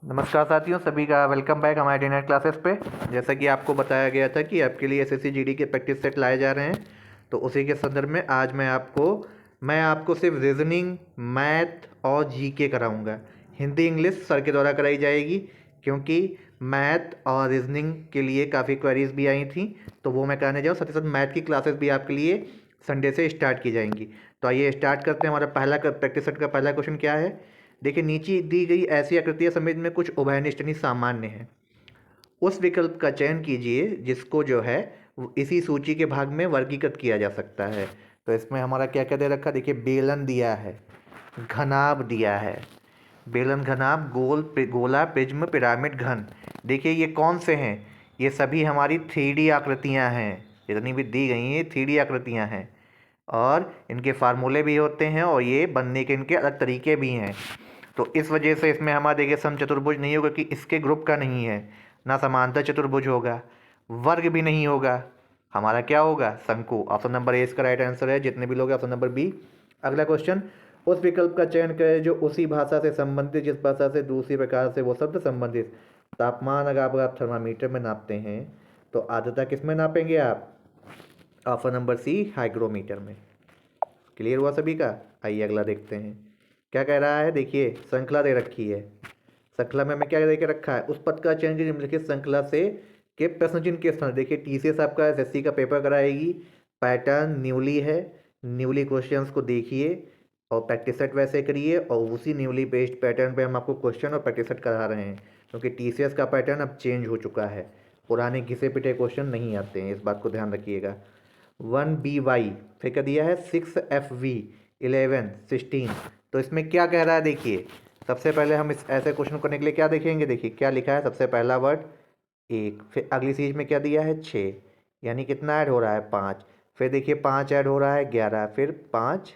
नमस्कार साथियों, सभी का वेलकम बैक हमारे डिनर क्लासेस पे। जैसा कि आपको बताया गया था कि आपके लिए एसएससी जीडी के प्रैक्टिस सेट लाए जा रहे हैं, तो उसी के संदर्भ में आज मैं आपको सिर्फ रीजनिंग, मैथ और जीके कराऊंगा। हिंदी इंग्लिश सर के द्वारा कराई जाएगी, क्योंकि मैथ और रीजनिंग के लिए काफ़ी क्वेरीज भी आई थी, तो वो मैं कराने जाऊँ। साथ ही साथ मैथ की क्लासेस भी आपके लिए संडे से स्टार्ट की जाएंगी। तो आइए स्टार्ट करते हैं। हमारा पहला प्रैक्टिस सेट का पहला क्वेश्चन क्या है? देखिए, नीचे दी गई ऐसी आकृतियां समेत में कुछ उभयनिष्ठ यानी सामान्य है। उस विकल्प का चयन कीजिए जिसको जो है इसी सूची के भाग में वर्गीकृत किया जा सकता है। तो इसमें हमारा क्या क्या दे रखा है? देखिए, बेलन दिया है, घनाभ दिया है, बेलन, घनाभ, गोला, प्रिज्म, पिरामिड, घन। देखिए, ये कौन से हैं? ये सभी हमारी 3D आकृतियां हैं। जितनी भी दी गई हैं 3D आकृतियां हैं, और इनके फार्मूले भी होते हैं, और ये बनने के इनके अलग तरीके भी हैं। तो इस वजह से इसमें हमारा देखिए समचतुर्भुज नहीं होगा, कि इसके ग्रुप का नहीं है। ना समांतर चतुर्भुज होगा, वर्ग भी नहीं होगा। हमारा क्या होगा? शंकु। ऑप्शन नंबर ए इसका राइट आंसर है। जितने भी लोग हैं, ऑप्शन नंबर बी। अगला क्वेश्चन, उस विकल्प का चयन करें जो उसी भाषा से संबंधित जिस भाषा से दूसरी प्रकार से वो शब्द संबंधित। तापमान अगर आप थर्मामीटर में नापते हैं, तो आर्द्रता किस में नापेंगे आप? ऑप्शन नंबर सी, हाइग्रोमीटर में। क्लियर हुआ सभी का? आइए अगला देखते हैं क्या कह रहा है। देखिए, श्रृंखला दे रखी है। श्रृंखला में हमें क्या दे के रखा है? उस पद का चयन कीजिए निम्नलिखित श्रृंखला से के प्रश्न जिनके के स्थान। देखिए, टीसीएस आपका एसएससी का पेपर कराएगी। पैटर्न न्यूली है, न्यूली क्वेश्चंस को देखिए और प्रैक्टिस सेट वैसे करिए, और उसी न्यूली बेस्ड पैटर्न पे हम आपको क्वेश्चन और प्रैक्टिस सेट करा रहे हैं, क्योंकि टीसीएस का पैटर्न अब चेंज हो चुका है। पुराने घिसे पिटे क्वेश्चन नहीं आते हैं, इस बात को ध्यान रखिएगा। 1BY, फिर क्या दिया है? 6FV, 11, 16। तो इसमें क्या कह रहा है? देखिए, सबसे पहले हम इस ऐसे क्वेश्चन करने के लिए क्या देखेंगे? देखिए क्या लिखा है। सबसे पहला वर्ड 1, फिर अगली चीज़ में क्या दिया है? 6, यानी कितना ऐड हो रहा है? 5। फिर देखिए 5 ऐड हो रहा है 11, फिर 5,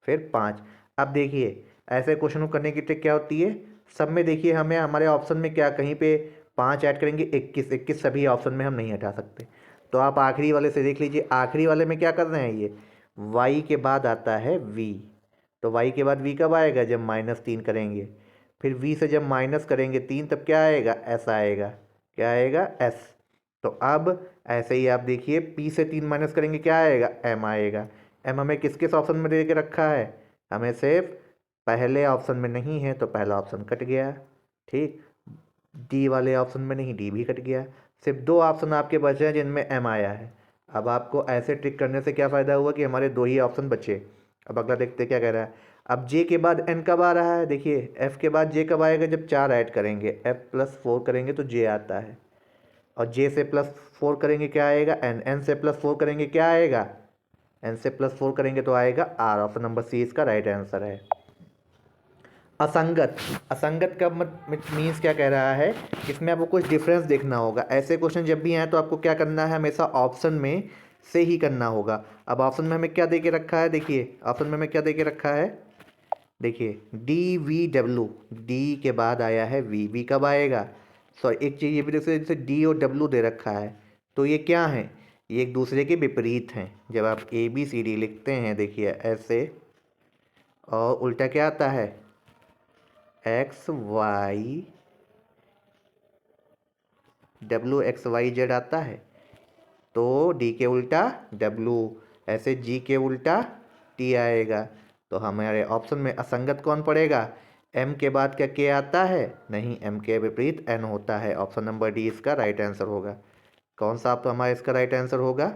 फिर 5। अब देखिए, ऐसे क्वेश्चन को करने की ट्रिक क्या होती है? सब में देखिए, हमें हमारे ऑप्शन में क्या कहीं पे 5 ऐड करेंगे? 21, 21 सभी ऑप्शन में हम नहीं हटा सकते। तो आप आखिरी वाले से देख लीजिए, आखिरी वाले में क्या कर रहे हैं? ये y के बाद आता है v। तो y के बाद v कब आएगा? जब -3 करेंगे। फिर v से जब माइनस करेंगे 3, तब क्या आएगा? s आएगा। क्या आएगा? s। तो अब ऐसे ही आप देखिए, p से 3 माइनस करेंगे, क्या आएगा? m आएगा। m हमें किस किस ऑप्शन में दे के रखा है? हमें सिर्फ पहले ऑप्शन में नहीं है, तो पहला ऑप्शन कट गया। ठीक, डी वाले ऑप्शन में नहीं, डी भी कट गया। सिर्फ 2 ऑप्शन आपके बचे हैं जिनमें एम आया है। अब आपको ऐसे ट्रिक करने से क्या फ़ायदा हुआ कि हमारे 2 ही ऑप्शन बचे। अब अगला देखते क्या कह रहा है। अब जे के बाद एन कब आ रहा है? देखिए, एफ के बाद जे कब आएगा? जब 4 ऐड करेंगे, एफ प्लस 4 करेंगे तो जे आता है। और जे से प्लस 4 करेंगे, क्या आएगा? एन। एन से प्लस 4 करेंगे, क्या आएगा? एन से प्लस 4 करेंगे तो आएगा आर। ऑप्शन नंबर सी इसका राइट आंसर है। असंगत, असंगत का मीन्स क्या कह रहा है? इसमें आपको कुछ डिफरेंस देखना होगा। ऐसे क्वेश्चन जब भी आए तो आपको क्या करना है? हमेशा ऑप्शन में से ही करना होगा। अब ऑप्शन में हमें क्या दे के रखा है? देखिए, ऑप्शन में हमें क्या दे के रखा है? देखिए, डी वी डब्ल्यू, डी के बाद आया है वी। वी कब आएगा? सॉरी, एक चीज़ ये भी देखिए, जैसे डी और डब्ल्यू दे रखा है, तो ये क्या है? ये एक दूसरे के विपरीत हैं। जब आप ABCD लिखते हैं, देखिए ऐसे, और उल्टा क्या आता है? XY, WXYZ आता है। तो D के उल्टा W, ऐसे G के उल्टा T आएगा। तो हमारे ऑप्शन में असंगत कौन पड़ेगा? M के बाद क्या K आता है? नहीं, M के विपरीत N होता है। ऑप्शन नंबर डी इसका राइट आंसर होगा। कौन सा आप हमारा इसका राइट आंसर होगा?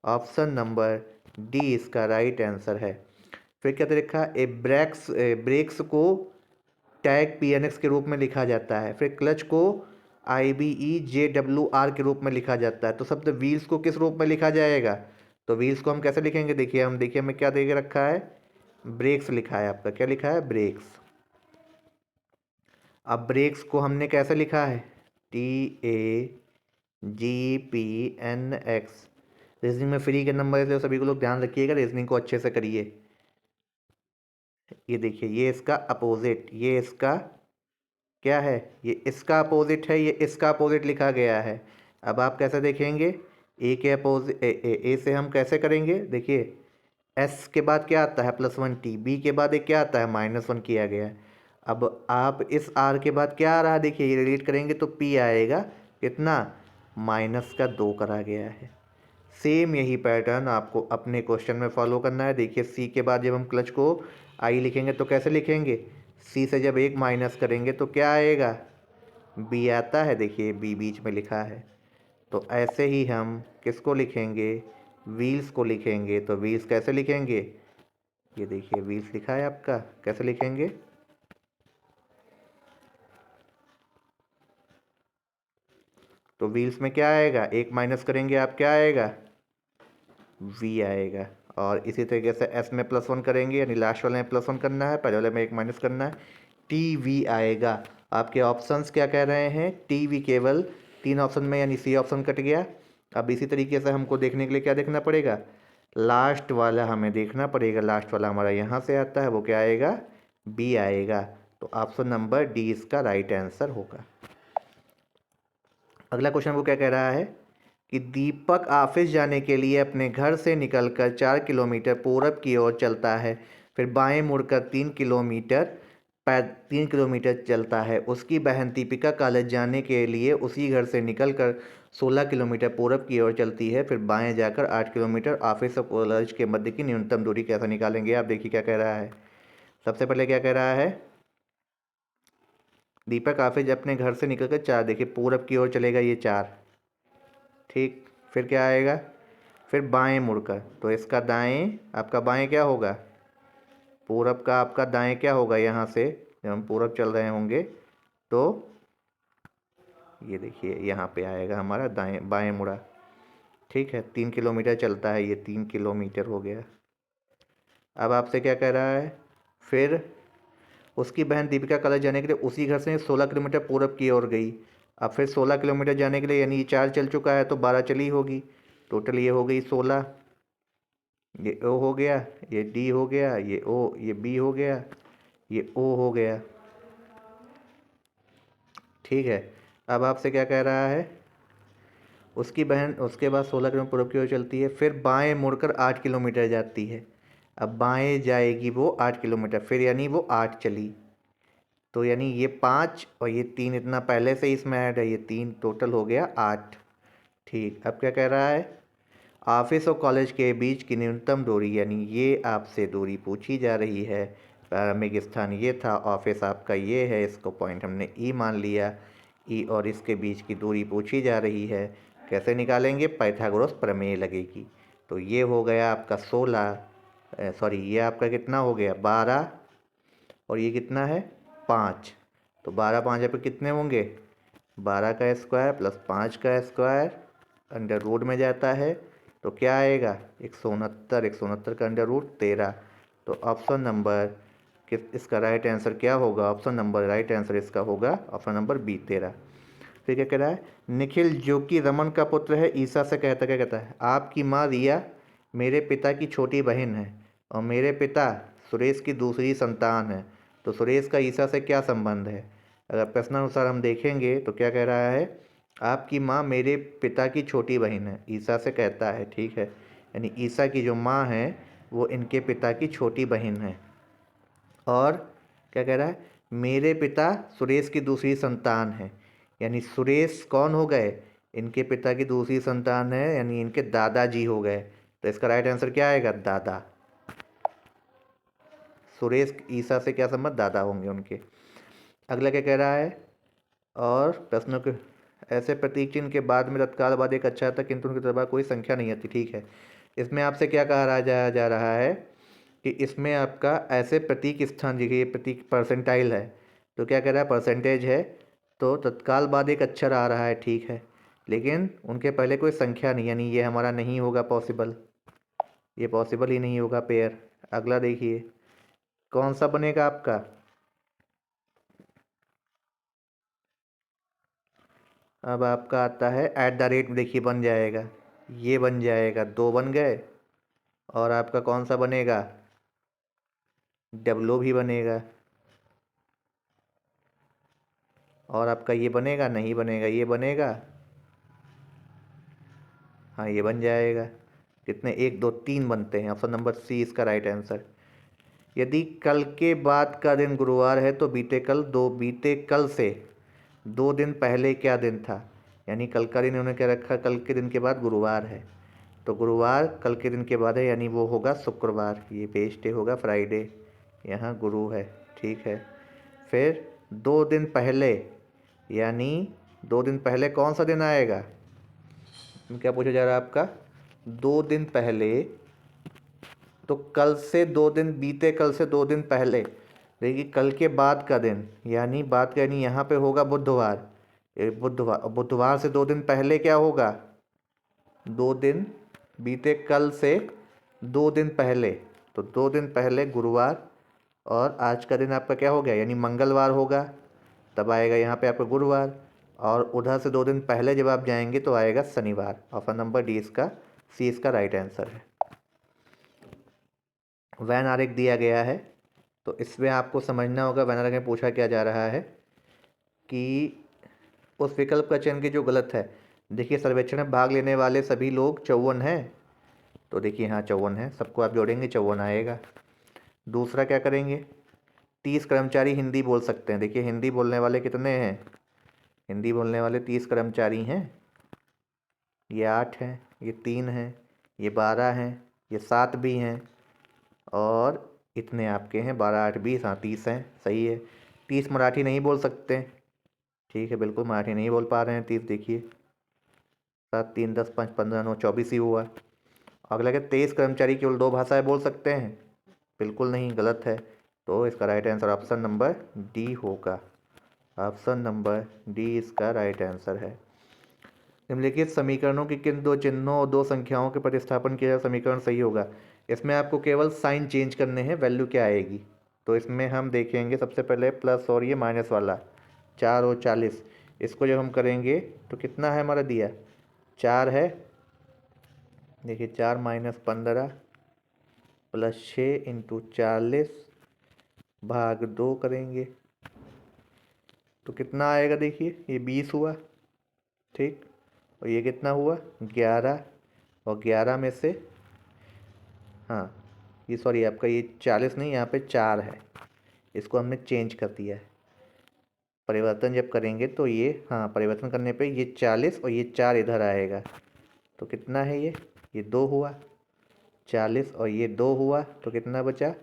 ऑप्शन नंबर डी इसका राइट आंसर है। फिर क्या देखा? ब्रेक्स को टैग PNX के रूप में लिखा जाता है। फिर क्लच को IBEJWR के रूप में लिखा जाता है। तो शब्द व्हील्स को किस रूप में लिखा जाएगा? तो व्हील्स को हम कैसे लिखेंगे? देखिए, हमें क्या दे के रखा है? ब्रेक्स लिखा है आपका। क्या लिखा है? ब्रेक्स। अब ब्रेक्स को हमने कैसे लिखा है? TAGPNX। रीजनिंग में फ्री के नंबर है, तो सभी को लोग ध्यान रखिएगा, रीजनिंग को अच्छे से करिए। ये देखिए, ये इसका अपोजिट, ये इसका क्या है? ये इसका अपोजिट है, ये इसका अपोजिट लिखा गया है। अब आप कैसे देखेंगे? ए के अपोजिट, ए से हम कैसे करेंगे? देखिए, एस के बाद क्या आता है? +1T। बी के बाद एक क्या आता है? -1 किया गया है। अब आप इस आर के बाद क्या आ रहा है, देखिए ये रिलेट करेंगे तो पी आएगा कितना, -2 करा गया है। सेम यही पैटर्न आपको अपने क्वेश्चन में फॉलो करना है। देखिए सी के बाद जब हम क्लच को आई लिखेंगे तो कैसे लिखेंगे, सी से जब 1 माइनस करेंगे तो क्या आएगा, बी आता है। देखिए बी बीच में लिखा है। तो ऐसे ही हम किसको लिखेंगे, व्हील्स को लिखेंगे। तो व्हील्स कैसे लिखेंगे, ये देखिए व्हील्स लिखा है आपका, कैसे लिखेंगे, तो व्हील्स में क्या आएगा, 1 माइनस करेंगे आप क्या आएगा, वी आएगा। और इसी तरीके से एस में +1 करेंगे, यानी लास्ट वाले में +1 करना है, पहले वाले में 1 माइनस करना है, टी वी आएगा। आपके ऑप्शंस क्या कह रहे हैं, टी वी केवल 3 ऑप्शन में, यानी सी ऑप्शन कट गया। अब इसी तरीके से हमको देखने के लिए क्या देखना पड़ेगा, लास्ट वाला हमें देखना पड़ेगा। लास्ट वाला हमारा यहाँ से आता है, वो क्या आएगा, बी आएगा। तो ऑप्शन नंबर डी इसका राइट आंसर होगा। अगला क्वेश्चन वो क्या कह रहा है कि दीपक ऑफिस जाने के लिए अपने घर से निकलकर 4 किलोमीटर पूरब की ओर चलता है, फिर बाएं मुड़कर 3 किलोमीटर चलता है। उसकी बहन दीपिका कॉलेज जाने के लिए उसी घर से निकलकर 16 किलोमीटर पूरब की ओर चलती है, फिर बाएं जाकर 8 किलोमीटर। ऑफिस और कॉलेज के मध्य की न्यूनतम दूरी कैसे निकालेंगे। आप देखिए क्या कह रहा है, सबसे पहले क्या कह रहा है, दीपक ऑफिस अपने घर से निकलकर 4, देखिए पूरब की ओर चलेगा ये 4, ठीक। फिर क्या आएगा, फिर बाएं मुड़कर, तो इसका दाएं, आपका बाएं क्या होगा, पूरब का आपका दाएं क्या होगा, यहाँ से जब हम पूरब चल रहे होंगे तो ये देखिए यहाँ पे आएगा हमारा दाएं, बाएं मुड़ा, ठीक है। 3 किलोमीटर चलता है, ये 3 किलोमीटर हो गया। अब आपसे क्या कह रहा है, फिर उसकी बहन दीपिका कॉलेज जाने के लिए उसी घर से 16 किलोमीटर पूरब की ओर गई। अब फिर 16 किलोमीटर जाने के लिए, यानी ये 4 चल चुका है तो 12 चली होगी, टोटल ये हो गई 16। ये ओ हो गया, ये डी हो गया, ये ओ, ये बी हो गया, ये ओ हो गया, ठीक है। अब आपसे क्या कह रहा है, उसकी बहन उसके बाद 16 किलोमीटर पूरब की ओर चलती है, फिर बाएं मुड़कर 8 किलोमीटर जाती है। अब बाएं जाएगी वो 8 किलोमीटर, फिर यानी वो 8 चली, तो यानी ये 5 और ये 3 इतना पहले से इसमें ऐड है, ये 3 टोटल हो गया 8, ठीक। अब क्या कह रहा है, ऑफिस और कॉलेज के बीच की न्यूनतम दूरी, यानी ये आपसे दूरी पूछी जा रही है। प्रारंभिक स्थान ये था, ऑफिस आपका ये है, इसको पॉइंट हमने ई मान लिया। ई और इसके बीच की दूरी पूछी जा रही है, कैसे निकालेंगे, पाइथागोरस प्रमेय लगेगी। तो ये हो गया आपका 16, सॉरी ये आपका कितना हो गया 12, और ये कितना है 5। तो 12 5 पे कितने होंगे, 12 का स्क्वायर प्लस 5 का स्क्वायर अंडर रूट में जाता है, तो क्या आएगा 169, 169 का अंडर रूट 13। तो ऑप्शन नंबर किस, इसका राइट आंसर क्या होगा, ऑप्शन नंबर राइट आंसर इसका होगा ऑप्शन नंबर बी 13। फिर क्या कह रहा है, निखिल जो कि रमन का पुत्र है ईसा से कहता, क्या कहता है, आपकी माँ रिया मेरे पिता की छोटी बहन है और मेरे पिता सुरेश की दूसरी संतान है, तो सुरेश का ईसा से क्या संबंध है। अगर प्रश्नानुसार हम देखेंगे तो क्या कह रहा है, आपकी माँ मेरे पिता की छोटी बहन है, ईसा से कहता है, ठीक है। यानी ईसा की जो माँ है वो इनके पिता की छोटी बहन है। और क्या कह रहा है, मेरे पिता सुरेश की दूसरी संतान है, यानी सुरेश कौन हो गए, इनके पिता की दूसरी संतान है, यानी इनके दादाजी हो गए। तो इसका राइट आंसर क्या आएगा, दादा। सुरेश ईसा से क्या संबंध, दादा होंगे उनके। अगला क्या कह रहा है, और प्रश्नों के ऐसे प्रतीक चिन्ह के बाद में तत्काल बाद एक अच्छा था किंतु उनके तरफ कोई संख्या नहीं आती, ठीक है। इसमें आपसे क्या कहा जा रहा है कि इसमें आपका ऐसे प्रतीक स्थान, देखिए ये प्रतीक परसेंटाइल है, तो क्या कह रहा है परसेंटेज है, तो तत्काल बाद एक अक्षर आ रहा है, ठीक है, लेकिन उनके पहले कोई संख्या नहीं, यानी ये हमारा नहीं होगा पॉसिबल, ये पॉसिबल ही नहीं होगा पेयर। अगला देखिए कौन सा बनेगा आपका, अब आपका आता है @ देखिए बन जाएगा, ये बन जाएगा, 2 बन गए, और आपका कौन सा बनेगा, डब्लो भी बनेगा, और आपका ये बनेगा, नहीं बनेगा, ये बनेगा, हाँ ये बन जाएगा। कितने, 1 2 3 बनते हैं, ऑप्शन नंबर सी इसका राइट आंसर। यदि कल के बाद का दिन गुरुवार है तो बीते कल से 2 दिन पहले क्या दिन था, यानी कल का दिन उन्होंने क्या रखा, कल के दिन के बाद गुरुवार है, तो गुरुवार कल के दिन के बाद है, यानी वो होगा शुक्रवार, ये पेश डे होगा फ्राइडे, यहाँ गुरु है, ठीक है। फिर 2 दिन पहले, यानी 2 दिन पहले कौन सा दिन आएगा, क्या पूछा जा रहा है आपका, 2 दिन पहले, तो कल से 2 दिन, बीते कल से 2 दिन पहले, देखिए कल के बाद का दिन, यानी बात का यानी यहाँ पे होगा बुधवार, बुधवार से 2 दिन पहले क्या होगा, 2 दिन, बीते कल से 2 दिन पहले, तो 2 दिन पहले गुरुवार, और आज का दिन आपका क्या हो गया, यानी मंगलवार होगा, तब आएगा यहाँ पे आपका गुरुवार, और उधर से 2 दिन पहले जब आप जाएंगे तो आएगा शनिवार। ऑप्शन नंबर सी इसका राइट आंसर है। वैन आरेख दिया गया है, तो इसमें आपको समझना होगा वैन आरेख में पूछा क्या जा रहा है कि उस विकल्प का चयन की जो गलत है। देखिए सर्वेक्षण में भाग लेने वाले सभी लोग 54 हैं, तो देखिए हाँ 54 है, सबको आप जोड़ेंगे 54 आएगा। दूसरा क्या करेंगे, 30 कर्मचारी हिंदी बोल सकते हैं, देखिए हिंदी बोलने वाले कितने हैं, हिंदी बोलने वाले 30 कर्मचारी हैं, ये 8 हैं, ये 3 हैं, ये 12 हैं, ये 7 भी हैं, और इतने आपके हैं 12 8 20, हाँ 30 हैं, सही है। 30 मराठी नहीं बोल सकते, ठीक है, बिल्कुल मराठी नहीं बोल पा रहे हैं 30, देखिए 7 3 10 5 15 9 24 ही हुआ। अगला क्या, 23 कर्मचारी केवल 2 भाषाएं बोल सकते हैं, बिल्कुल नहीं, गलत है, तो इसका right answer option number D होगा, ऑप्शन नंबर डी इसका राइट आंसर है। निम्नलिखित समीकरणों के किन 2 चिन्हों और 2 संख्याओं के प्रतिस्थापन किया समीकरण सही होगा। इसमें आपको केवल साइन चेंज करने हैं, वैल्यू क्या आएगी, तो इसमें हम देखेंगे सबसे पहले प्लस और ये माइनस वाला 4 और 40, इसको जब हम करेंगे तो कितना है हमारा दिया, 4 है, देखिए 4 - 15 + 6 × 40 भाग 2 करेंगे तो कितना आएगा, देखिए ये 20 हुआ, ठीक, और ये कितना हुआ 11, और 11 में से, हाँ ये सॉरी आपका ये 40 नहीं, यहाँ पे 4 है, इसको हमने चेंज कर दिया है, परिवर्तन जब करेंगे तो ये, हाँ परिवर्तन करने पे ये 40 और ये 4 इधर आएगा, तो कितना है ये 2 हुआ, 40 और ये 2 हुआ, तो कितना बचा,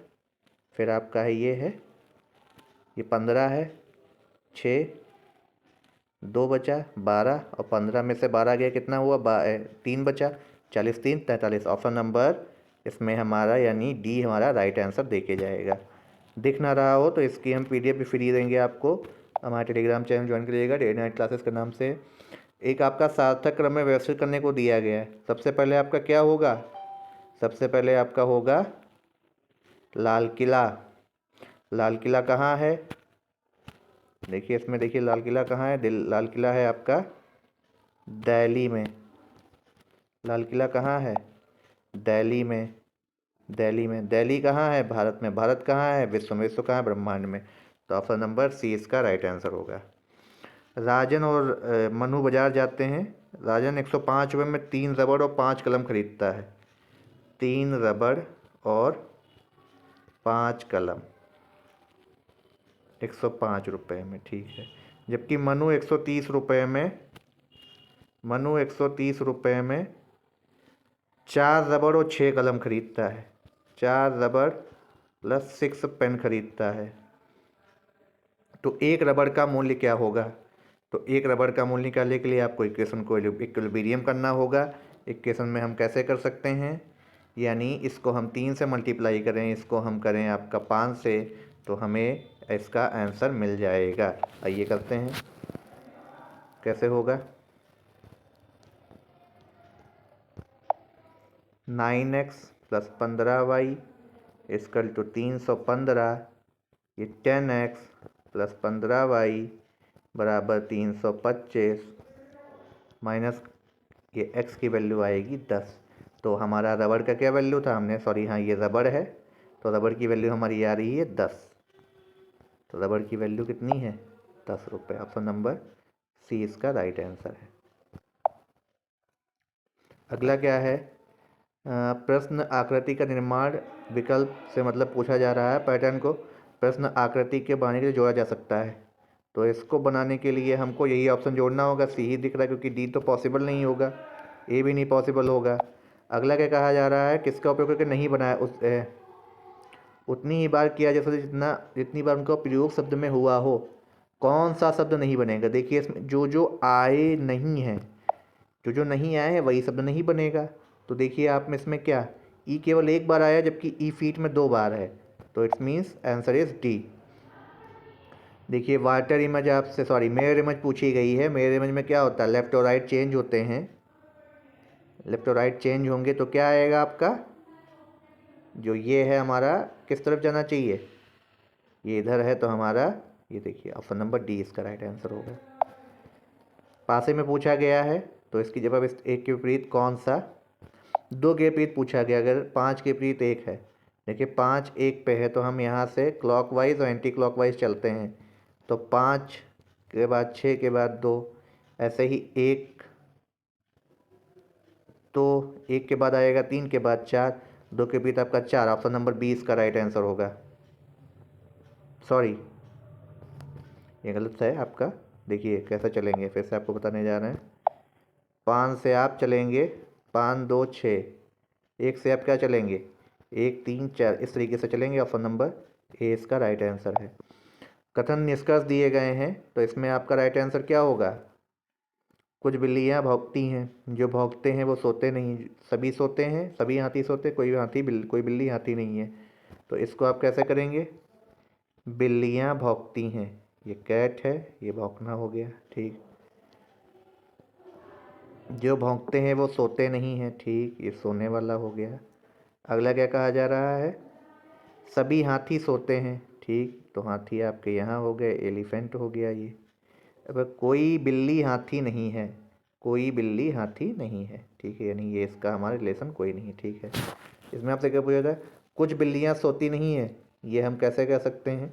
फिर आपका है ये 15 है, 6 2 बचा 12, और 15 में से 12 गया, कितना हुआ 3 बचा, 40 3 43, ऑप्शन नंबर इसमें हमारा यानी डी हमारा राइट आंसर देके जाएगा। दिख ना रहा हो तो इसकी हम PDF भी फ्री देंगे आपको, हमारे टेलीग्राम चैनल ज्वाइन करिएगा, डे नाइट क्लासेस के नाम से। एक आपका सार्थक क्रम में व्यवस्थित करने को दिया गया है, सबसे पहले आपका क्या होगा, सबसे पहले आपका होगा लाल किला। लाल किला कहाँ है, देखिए इसमें देखिए लाल किला कहाँ है, लाल किला है आपका दिल्ली में, लाल किला कहाँ है, दिल्ली में, दिल्ली में, दिल्ली कहाँ है, भारत में, भारत कहाँ है, विश्व में, विश्व कहाँ है, ब्रह्मांड में, तो ऑप्शन नंबर सी इसका राइट आंसर होगा। राजन और मनु बाजार जाते हैं, राजन 105 रुपये में 3 रबड़ और 5 कलम खरीदता है, 3 रबड़ और 5 कलम 105 रुपये में, ठीक है, जबकि मनु 130 रुपये में, मनु 130 रुपये में 4 रबड़ और 6 कलम खरीदता है, 4 रबड़ + 6 पेन खरीदता है, तो एक रबड़ का मूल्य क्या होगा, तो एक रबड़ का मूल्य निकालने के लिए आपको इक्वेशन को इक्विलिब्रियम करना होगा। इक्वेशन में हम कैसे कर सकते हैं, यानी इसको हम 3 से मल्टीप्लाई करें, इसको हम करें आपका 5 से, तो हमें इसका आंसर मिल जाएगा। आइए करते हैं, कैसे होगा, 9x + 15y = 315, ये 10x + 15y = 325, माइनस ये x की वैल्यू आएगी 10, तो हमारा रबड़ का क्या वैल्यू था, हमने सॉरी हाँ ये रबड़ है, तो रबड़ की वैल्यू हमारी आ रही है 10, तो रबड़ की वैल्यू कितनी है 10 रुपये, ऑप्शन नंबर सी इसका राइट आंसर है। अगला क्या है, प्रश्न आकृति का निर्माण विकल्प से मतलब पूछा जा रहा है। पैटर्न को प्रश्न आकृति के बनाने के लिए जोड़ा जा सकता है। तो इसको बनाने के लिए हमको यही ऑप्शन जोड़ना होगा। सी ही दिख रहा है क्योंकि डी तो पॉसिबल नहीं होगा, ए भी नहीं पॉसिबल होगा। अगला क्या कहा जा रहा है, किसका उपयोग करके नहीं बनाया उतनी ही बार किया जैसे जितनी बार उनका प्रयोग शब्द में हुआ हो। कौन सा शब्द नहीं बनेगा? देखिए इसमें जो जो आए नहीं हैं, जो जो नहीं आए हैं वही शब्द नहीं बनेगा। तो देखिए आप में इसमें क्या, ई केवल एक बार आया जबकि ई फीट में 2 बार है, तो it's means answer is D. देखिए वाटर इमेज आपसे मिरर इमेज पूछी गई है। मिरर इमेज में क्या होता है, लेफ्ट और राइट चेंज होते हैं। लेफ्ट और राइट चेंज होंगे तो क्या आएगा आपका, जो ये है हमारा किस तरफ जाना चाहिए, ये इधर है तो हमारा ये देखिए ऑप्शन नंबर डी इसका राइट आंसर होगा। पासे में पूछा गया है तो इसकी जवाब इस एक के विपरीत कौन सा, 2 के विपरीत पूछा गया। अगर 5 के विपरीत 1 है, देखिए 5 1 पे है तो हम यहाँ से क्लॉकवाइज और एंटी क्लॉकवाइज चलते हैं। तो 5 के बाद 6 के बाद 2, ऐसे ही 1 तो 1 के बाद आएगा 3 के बाद 4, 2 के विपरीत आपका 4। ऑप्शन नंबर 20 का राइट आंसर होगा। सॉरी ये गलत है आपका। देखिए कैसे चलेंगे, फिर से आपको बताने जा रहे हैं। 5 से आप चलेंगे 5 2 6, 1 से आप क्या चलेंगे 1 3 4, इस तरीके से चलेंगे। ऑप्शन नंबर ए इसका राइट आंसर है। कथन निष्कर्ष दिए गए हैं तो इसमें आपका राइट आंसर क्या होगा, कुछ बिल्लियाँ भौंकती हैं, जो भौंकते हैं वो सोते नहीं। सभी सोते हैं, सभी हाथी सोते, कोई बिल्ली हाथी नहीं है। तो इसको आप कैसे करेंगे, बिल्लियाँ भौंकती हैं, ये कैट है, ये भौंकना हो गया, ठीक। जो भौंकते हैं वो सोते नहीं हैं, ठीक, ये सोने वाला हो गया। अगला क्या कहा जा रहा है, सभी हाथी सोते हैं, ठीक, तो हाथी आपके यहाँ हो गए, एलिफेंट हो गया ये। अब कोई बिल्ली हाथी नहीं है, कोई बिल्ली हाथी नहीं है, ठीक है, यानी ये इसका हमारा रिलेशन कोई नहीं, ठीक है। इसमें आपसे क्या पूछा था, कुछ बिल्लियाँ सोती नहीं है, ये हम कैसे कह सकते हैं,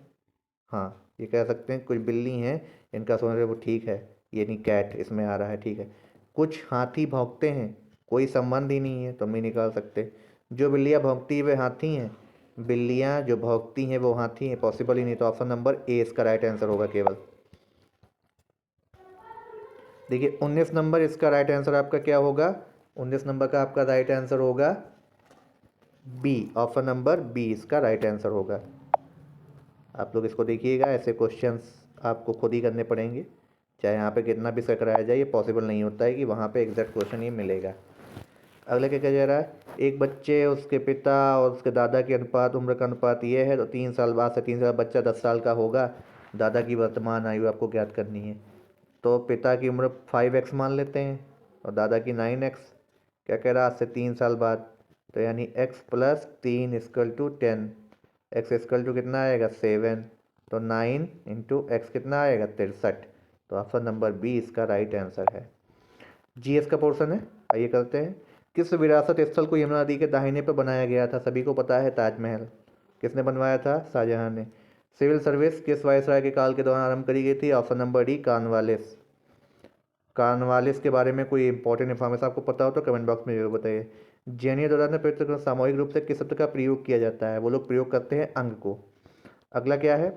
हाँ ये कह सकते हैं कुछ बिल्ली हैं इनका सोने वो ठीक है, ये नहीं कैट इसमें आ रहा है, ठीक है। कुछ हाथी भौंकते हैं, कोई संबंध ही नहीं है तो हम नहीं निकाल सकते। जो बिल्लियाँ भौंकती है वे हाथी हैं, बिल्लियाँ जो भौंकती हैं वो हाथी हैं, पॉसिबल ही नहीं। तो ऑप्शन नंबर ए इसका राइट आंसर होगा केवल। देखिए 19 नंबर इसका राइट आंसर आपका क्या होगा, 19 नंबर का आपका राइट आंसर होगा बी, ऑप्शन नंबर बी इसका राइट आंसर होगा। आप लोग इसको देखिएगा, ऐसे क्वेश्चंस आपको खुद ही करने पड़ेंगे, चाहे यहाँ पे कितना भी से कराया जाए, ये पॉसिबल नहीं होता है कि वहाँ पे एग्जैक्ट क्वेश्चन ये मिलेगा। अगला क्या कहा जा रहा है, एक बच्चे उसके पिता और उसके दादा के अनुपात, उम्र का अनुपात ये है तो 3 साल बाद से 3 साल बच्चा 10 साल का होगा। दादा की वर्तमान आयु आपको ज्ञात करनी है। तो पिता की उम्र 5x मान लेते हैं और दादा की 9x। क्या कह रहा है, आज से 3 साल बाद, तो यानी x + 3 = 10, x = कितना आएगा 7, तो 9 × x कितना आएगा 63। तो ऑप्शन नंबर बी इसका राइट आंसर है। जीएस का पोर्शन है, आइए करते हैं। किस विरासत स्थल को यमुना नदी के दाहिने पर बनाया गया था, सभी को पता है ताजमहल। किसने बनवाया था, शाहजहां ने। सिविल सर्विस किस वायसराय के काल के दौरान आरंभ करी गई थी, option number D Cornwallis. Cornwallis के बारे में कोई इंपॉर्टेंट इन्फॉर्मेशन आपको पता हो तो कमेंट बॉक्स में जरूर बताइए। जैनियों द्वारा पवित्र सामूहिक रूप से किस शब्द का प्रयोग किया जाता है, वो लोग प्रयोग करते हैं अंग को। अगला क्या है,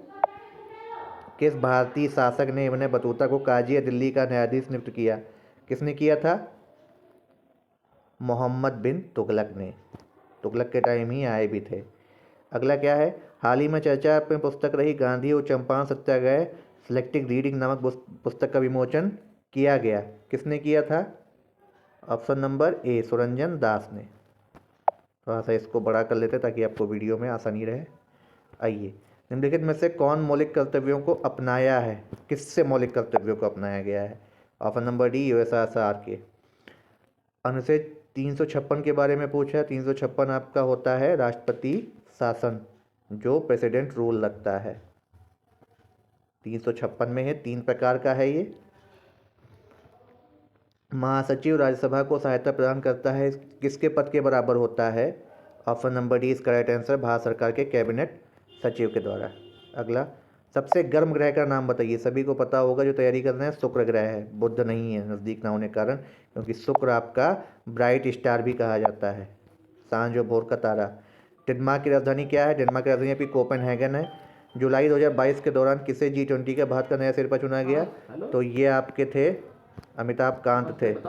किस भारतीय शासक ने इब्न बतूता को काजी दिल्ली का न्यायाधीश नियुक्त किया, किसने किया था, मोहम्मद बिन तुगलक ने। तुगलक के टाइम ही आए भी थे। अगला क्या है, हाल ही में चर्चा में पुस्तक रही गांधी और चंपारण सत्याग्रह सिलेक्टिव रीडिंग नामक पुस्तक का विमोचन किया गया, किसने किया था, ऑप्शन नंबर ए सुरंजन दास ने। थोड़ा सा इसको बड़ा कर लेते ताकि आपको वीडियो में आसानी रहे। आइए, निम्नलिखित में से कौन मौलिक कर्तव्यों को अपनाया है, किससे मौलिक कर्तव्यों को अपनाया गया है, ऑप्शन नंबर डी यूएसएसआर के। अनुच्छेद 356 के बारे में पूछा है। 356 आपका होता है राष्ट्रपति शासन, जो प्रेसिडेंट रूल लगता है। 356 में है, 3 प्रकार का है ये। महासचिव राज्यसभा को सहायता प्रदान करता है, किसके पद के बराबर होता है, ऑप्शन नंबर डी इसका राइट आंसर, भारत सरकार के कैबिनेट सचिव के द्वारा। अगला, सबसे गर्म ग्रह का नाम बताइए, सभी को पता होगा जो तैयारी कर रहे हैं, शुक्र ग्रह है, बुध नहीं है नज़दीक ना होने के कारण, क्योंकि शुक्र आपका ब्राइट स्टार भी कहा जाता है। सांझ और भोर का तारा। डेनमार्क की राजधानी क्या है? डेनमार्क की राजधानी आपकी कोपेनहेगन है। जुलाई 2022 के दौरान किसे G20 का भारत का नया सिरपा चुना गया? तो ये आपके थे अमिताभ कांत थे।